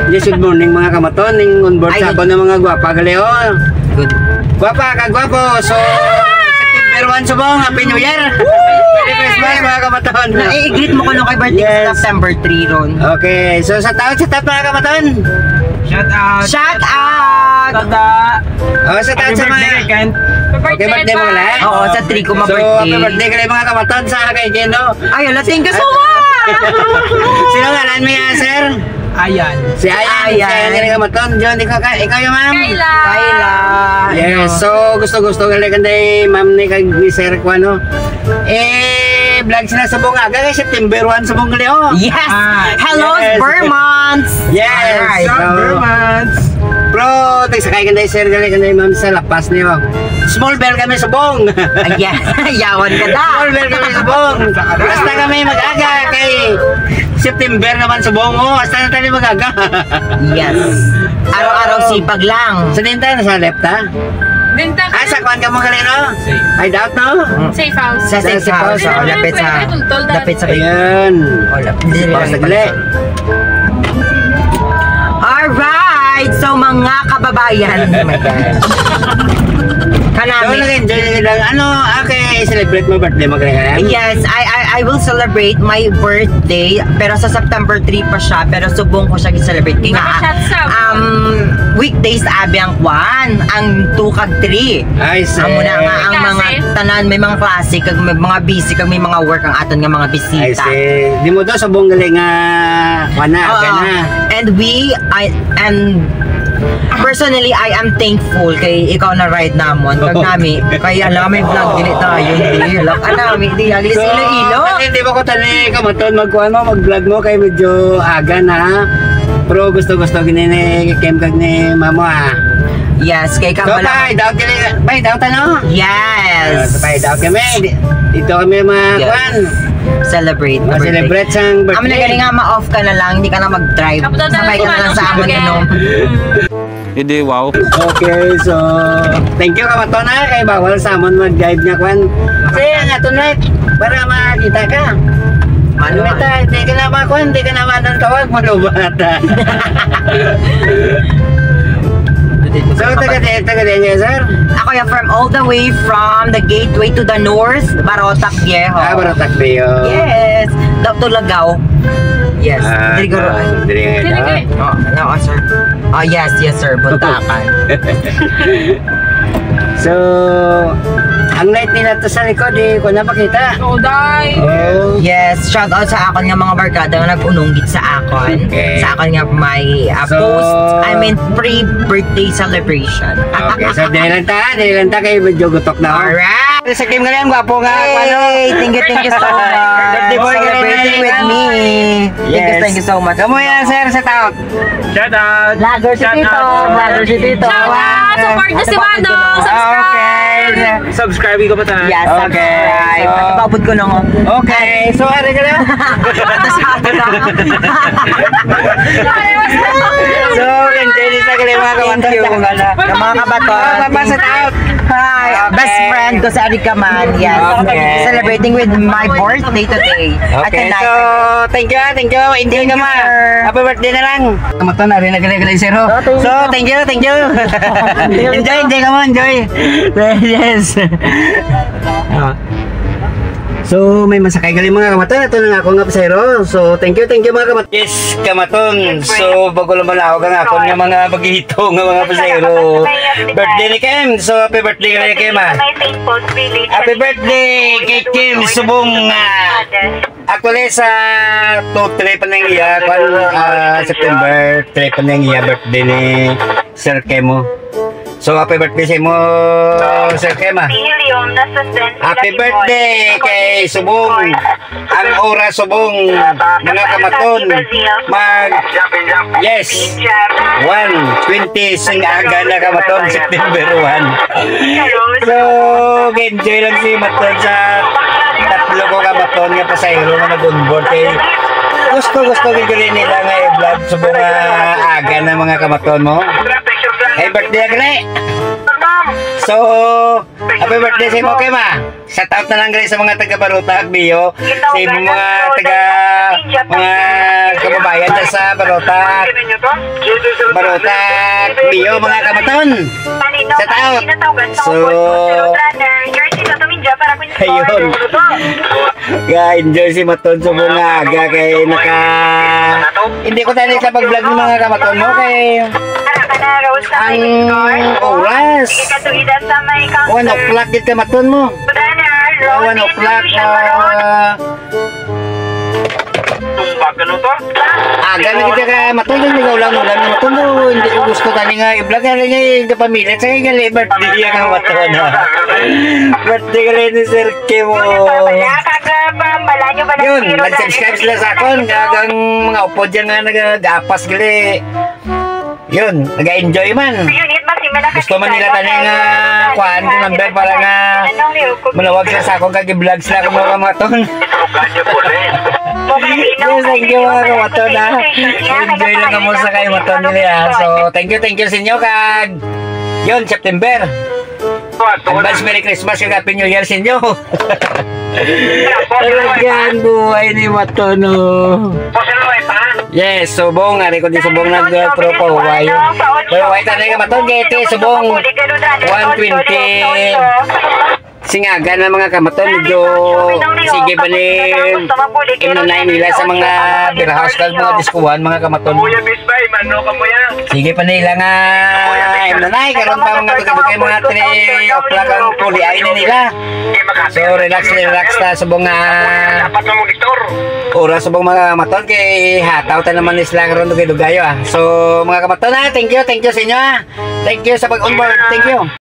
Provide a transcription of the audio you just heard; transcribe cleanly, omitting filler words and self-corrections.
Yes, good morning mga kamaton. Ning on board sa ng mga gwapa galeo. Good. Gwapa ka gwapo. So September 1 subong, Happy New Year. Merry Christmas mga kamaton. I-greet mo ko nung kay birthday sa September 3 ron. Okay, so sa taon mga kamaton. Shout out. Shout out. Tata. Oh, sa taon sa mga okay, birthday mo wala? Oo, sa 3 ko So, happy ma-birthday. birthday kayo mga kamaton sa kay Gino. Ay, ala, thank you so much. Sino ngalan mo yan, sir? Ayan. Si Ayan. Si Ayan yung kamaton. John, ikaw yung ma'am? Kayla. Yes, so gusto kalikan day ma'am ni kay ni Sir Kwano. Vlog sila sa bunga kay September 1 sa bunga leo. Yes. Ah, Hello, yes. Vermont. Yes. Alright. Bro, tagsakay ka day Sir kalikan day ma'am sa lapas niyo. Small bell kami sa bong. Ayan, yawan ka na. Small bell kami sa bong. Basta kami mag-aga kay September naman sa bong. Oh, basta na tayo mag-aga. Yes. Araw-araw sipag lang. Sa dinta na sa left ha? Dinta ka. Sa kwan ka mo kanino? I doubt no? Safe house. Sa safe house. Oh, lapit sa Ayan. Sagli. Alright, so mga kababayan. Oh my God. So, Kanami. nag-enjoy lang. Ano, okay, celebrate mo birthday mo kanina? Yes, I will celebrate my birthday pero sa September 3 pa siya pero subong ko siya i-celebrate kaya nga weekdays abi ang kwan ang 2 kag 3 Ay, sir. amo na nga ang mga tanan may mga klase kag may mga busy kag may mga work ang aton nga mga Ay, bisita. sir. Di mo daw sa buong galing nga wana, gana. And personally, I am thankful kay ikaw na ride namon. Kag nami, kaya lang may vlog dili tayo. Hindi lang. Anami, di agli So, ilo-ilo. kasi di ba ko tani kamaton magkuhan mo, mag-vlog mo kay medyo aga na. Pero gusto-gusto ginini kem kag ni mamo ha. Yes, kay So, Kambala. bay daw tano. Yes. Bay daw kami. Dito kami mga Celebrate. celebrate sang birthday. Amo na galing nga ma-off ka na lang, hindi ka na mag-drive. Sabay ka na lang sa amon inom. Hindi, wow. Okay, so thank you kamaton na kay bawal sa amon mag-guide nga kwan. Kasi ang ato na para makita ka. Ano ita, hindi ka na makon, hindi ka na manang mo lubata. So taga niya sir? Ako yung from all the way from the gateway to the north, Barotac Viejo. Barotac Viejo. Yes. Tulagaw. Yes. Dirigoro. Dirigoro. Oh, no, sir. Oh, yes, sir. Buntakan. So, ang light nila to sa likod, ko napakita. Oh, die. Oh. Yes, shout out sa akon nga mga barkada nga nag-ununggit sa akon. Okay. Sa akon nga may pre-birthday celebration. Okay, so dahil lang ta kayo medyo gutok na. Alright. Sa game nga lang, gwapo nga. Hey, thank you so much. Birthday boy, Celebrating with me. Thank you so much. Kamu yan, sir, sa taot. Shout out. Vlogger si Tito. Vlogger si Tito. Support na si Manong. Subscribe. Subscribe ko pa tayo. Yes, Okay. subscribe. So- Papabot ko lang. Okay, so ano ka na? So, enjoy sa kayo mga Thank you. Mga kabaton. Sa taot. Hi, best friend ko sa Arikaman. Yes. Okay. Celebrating with my birthday today. At Okay, tonight. so thank you. Enjoy ka ma. sir. Happy birthday na lang. Kamusta na rin nagkali zero. So, thank you. Enjoy ka mo, enjoy. Yes. So, may masakay galing mga kamaton. Ito na nga ako nga pasero. So, thank you mga kamaton. Yes, kamaton. So, bago lumalaw ka nga ako nga mga bagito nga mga pasero. Birthday ni Kim. So, happy birthday ka na Kim ha. Happy birthday kay Kim Subong. Ako le sa 2-3 pa nang iya. September 3 pa nang iya birthday ni Sir Kemo. So, happy birthday sa mo, Sir Kema. Happy birthday kay Subong. Ang oras Subong, mga kamaton. Yes, 1:20 sing aga na kamaton, September 1. So, enjoy lang si Maton sa tatlo ko kamaton nga pasayro nga nag-onboard kay gusto gigilin nila nga i-vlog Subong aga na mga kamaton mo. Happy birthday agre. So, happy birthday sa mo kay ma. Shout out na lang guys sa mga taga Barotac Bio, sa mga taga mga kababayan dyan sa Barotac. Barotac, Bio, mga kamaton. Sa taot. So, ayun. Ga-enjoy si Maton sa bungaga kay hindi ko tayo sa pag-vlog ng mga kamaton mo kay ang oras 1 o'clock din kamaton mo 1 o'clock aga na kita ka maton yung ulam na maton mo hindi ko gusto tani nga i-vlog nga yung pamilya sa kaya nga birthday ka maton birthday ka rin ni Sir Kim yun, nag-subscribe sila sa akon gagang mga upo dyan nga nag-apas gali yun, nag-enjoy man gusto man nila tani nga kuhaan ko number para nga malawag sila sa akong kag-vlog sila kung mga maton yes, thank you mga kamaton ha enjoy lang kamo sa kayo maton nila so thank you sa inyo kag yun, September advance Merry Christmas kag Happy New Year sa inyo talagang buhay ni Matono yes, subong ari ko di subong nag-propaway pero wait tanay ka Maton gete subong 120 singaga na mga kamaton medyo sige ba ni imnanay nila sa mga beer house kag mga diskuhan mga kamaton sige pa nila nga imnanay karon pa mga dugay mga 3 o'clock ang puli ay nila so relax ta subong nga oras subong mga kamaton kay hataw ta naman isla karon dugay-dugayo so mga kamaton thank you sa inyo thank you sa pag-onboard thank you